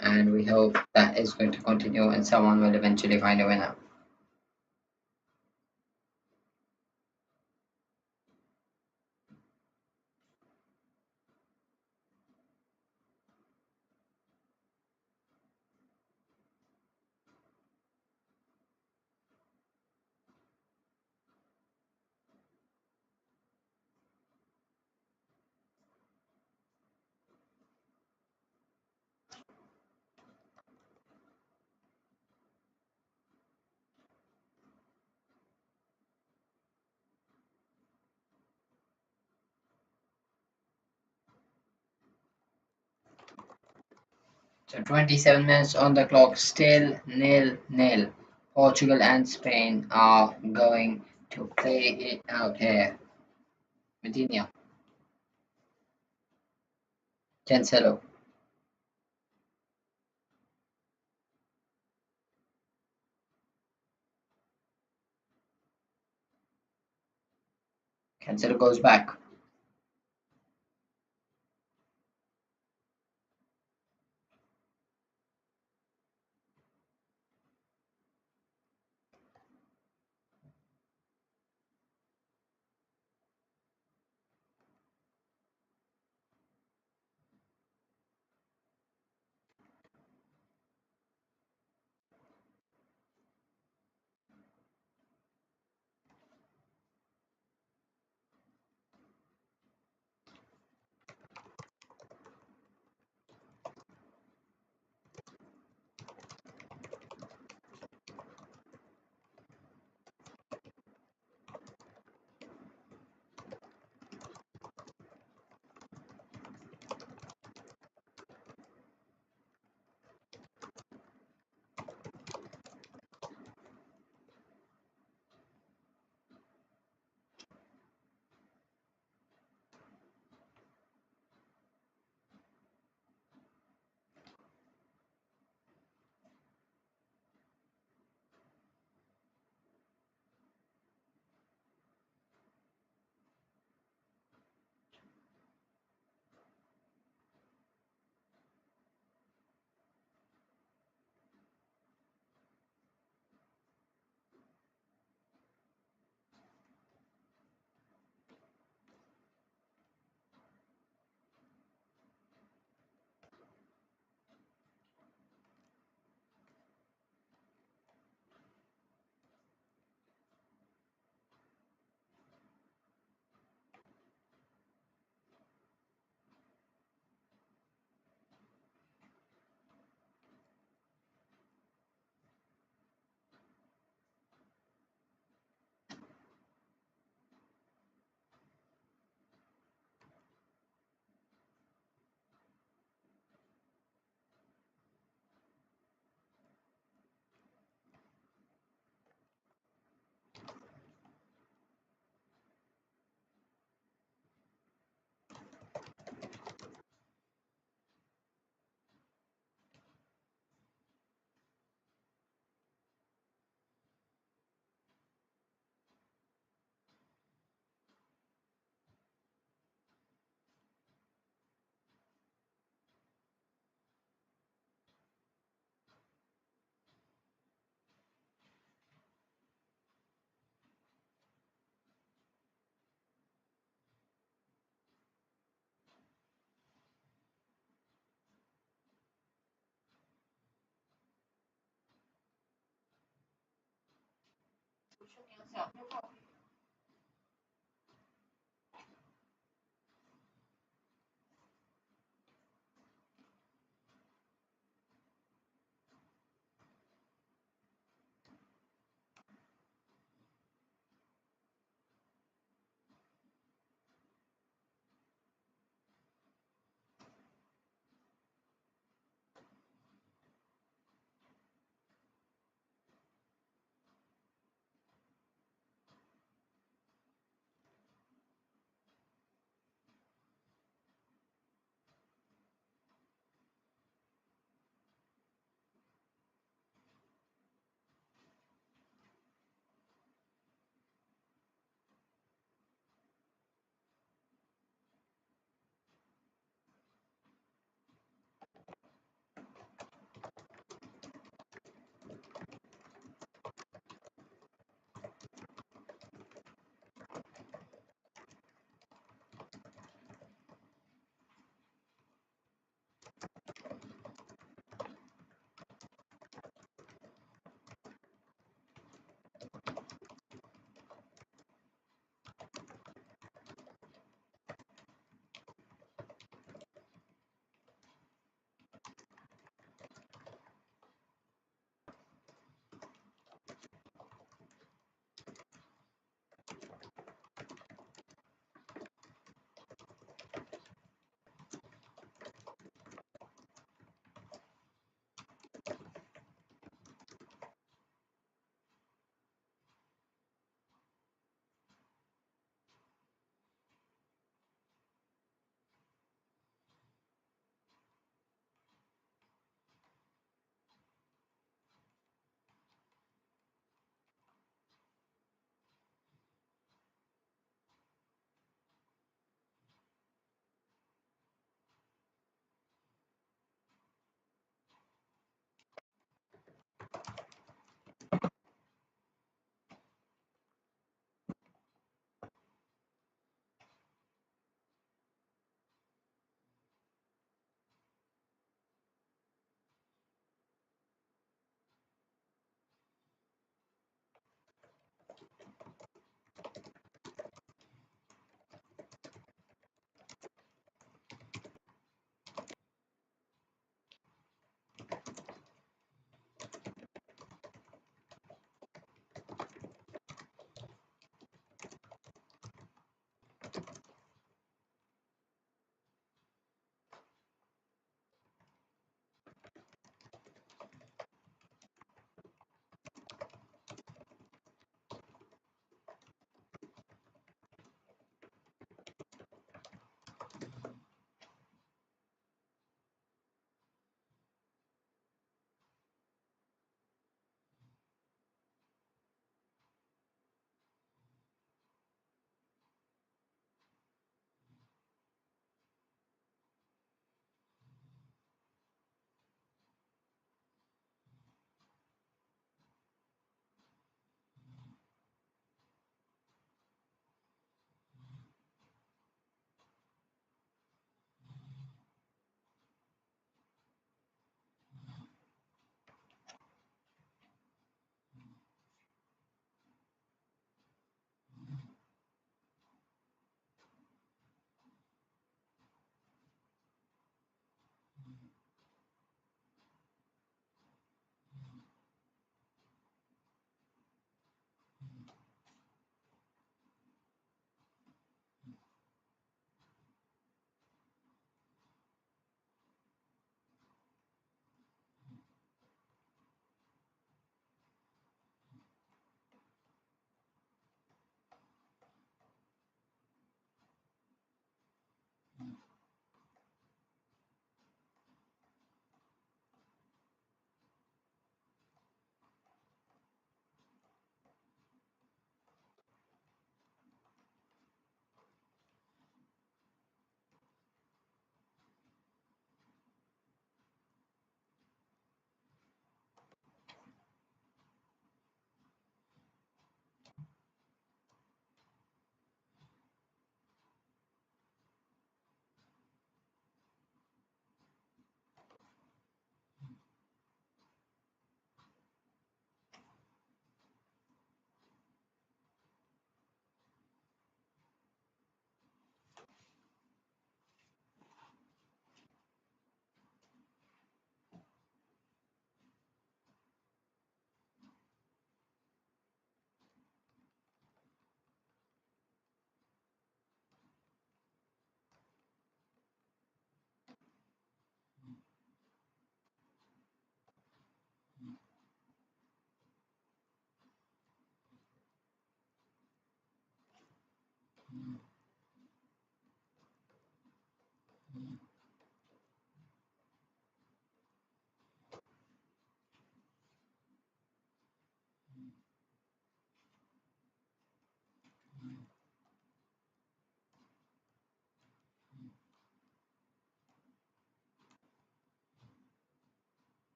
Speaker 1: and we hope that is going to continue and someone will eventually find a winner. So 27 minutes on the clock, still nil nil. Portugal and Spain are going to play it out here. Medina, Cancelo. Cancelo goes back.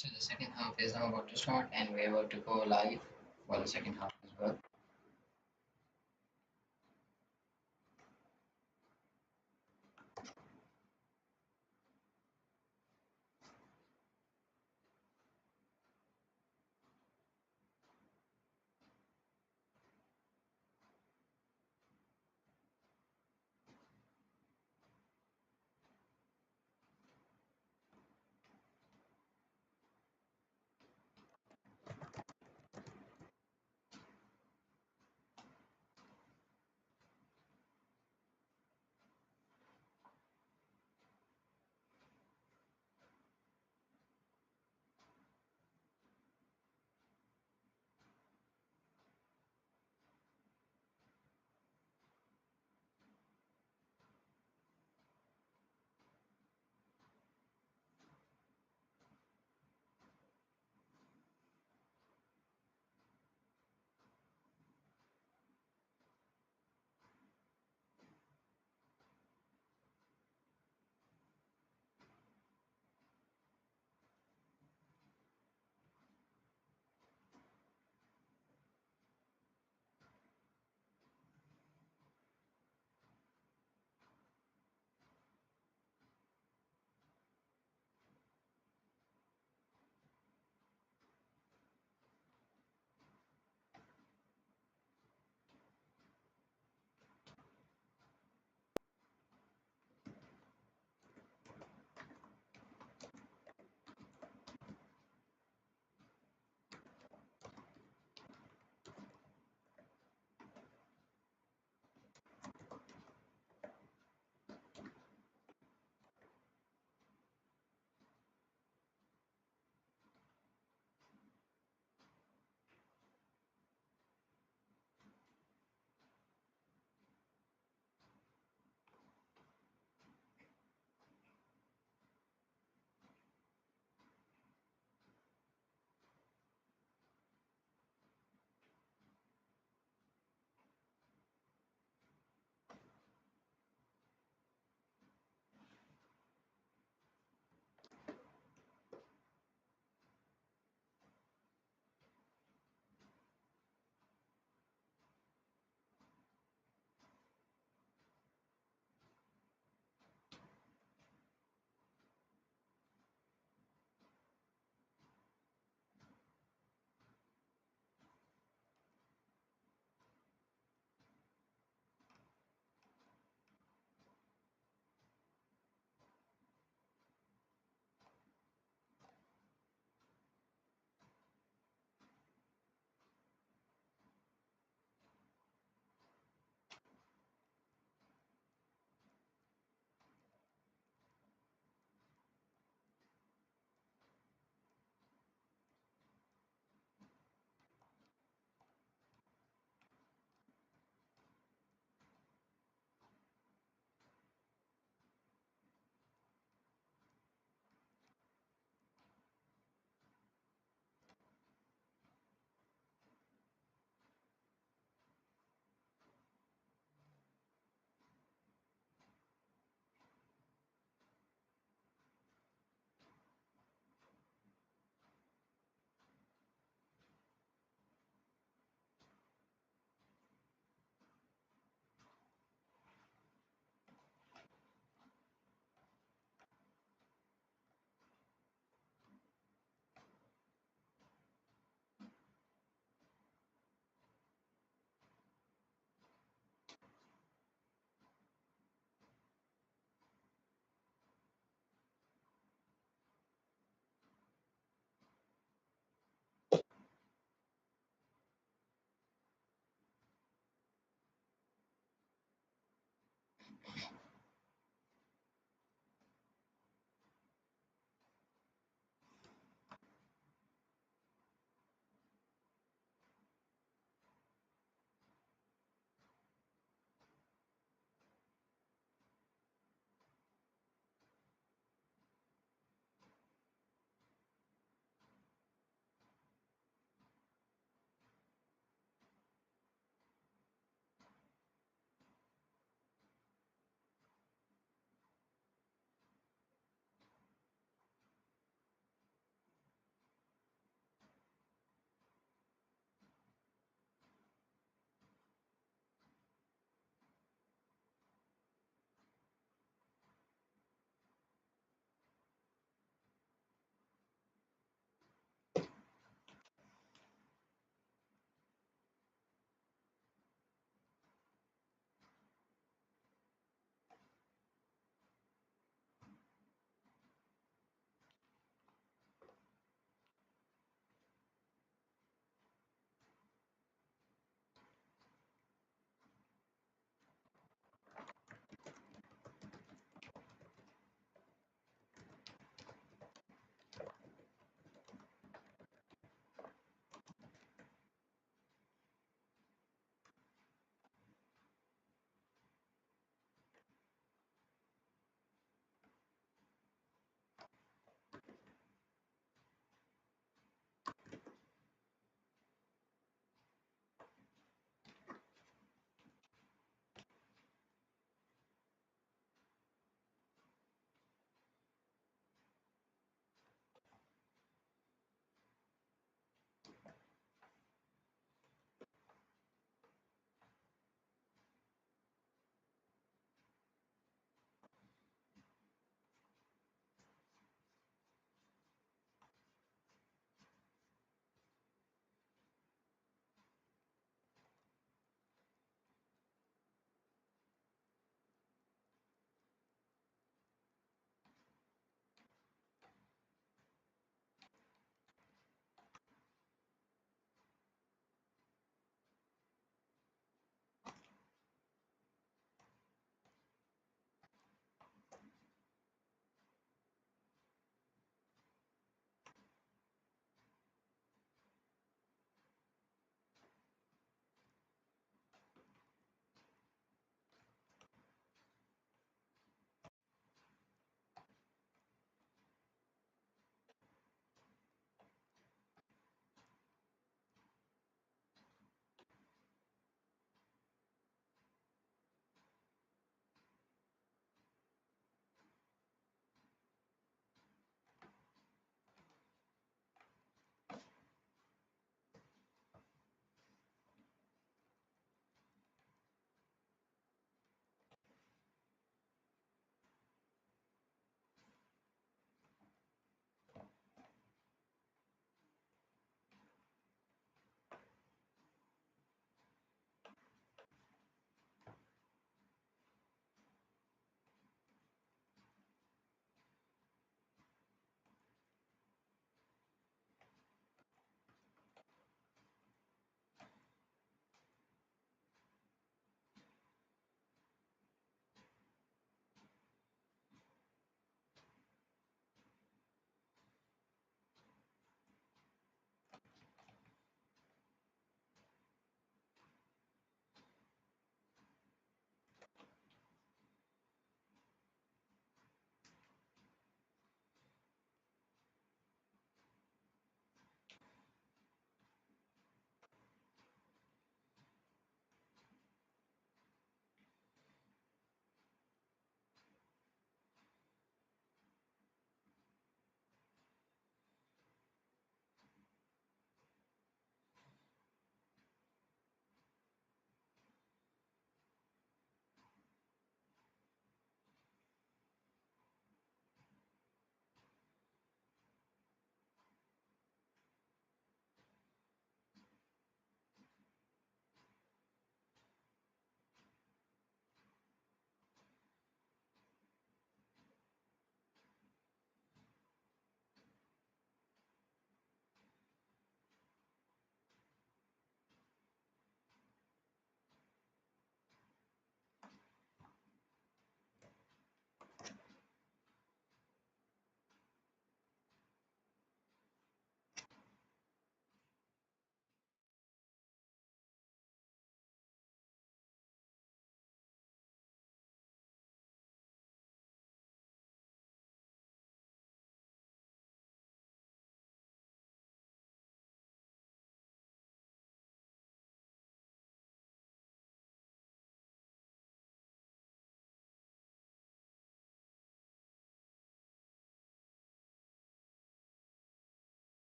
Speaker 1: So the second half is now about to start, and we're about to go live for the second half as well.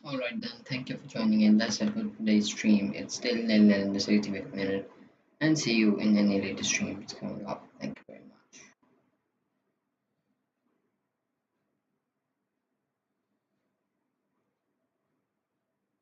Speaker 1: Alright then, thank you for joining in. That's it for today's stream. It's still nil nil in the 60th minute. And see you in any later streams coming up.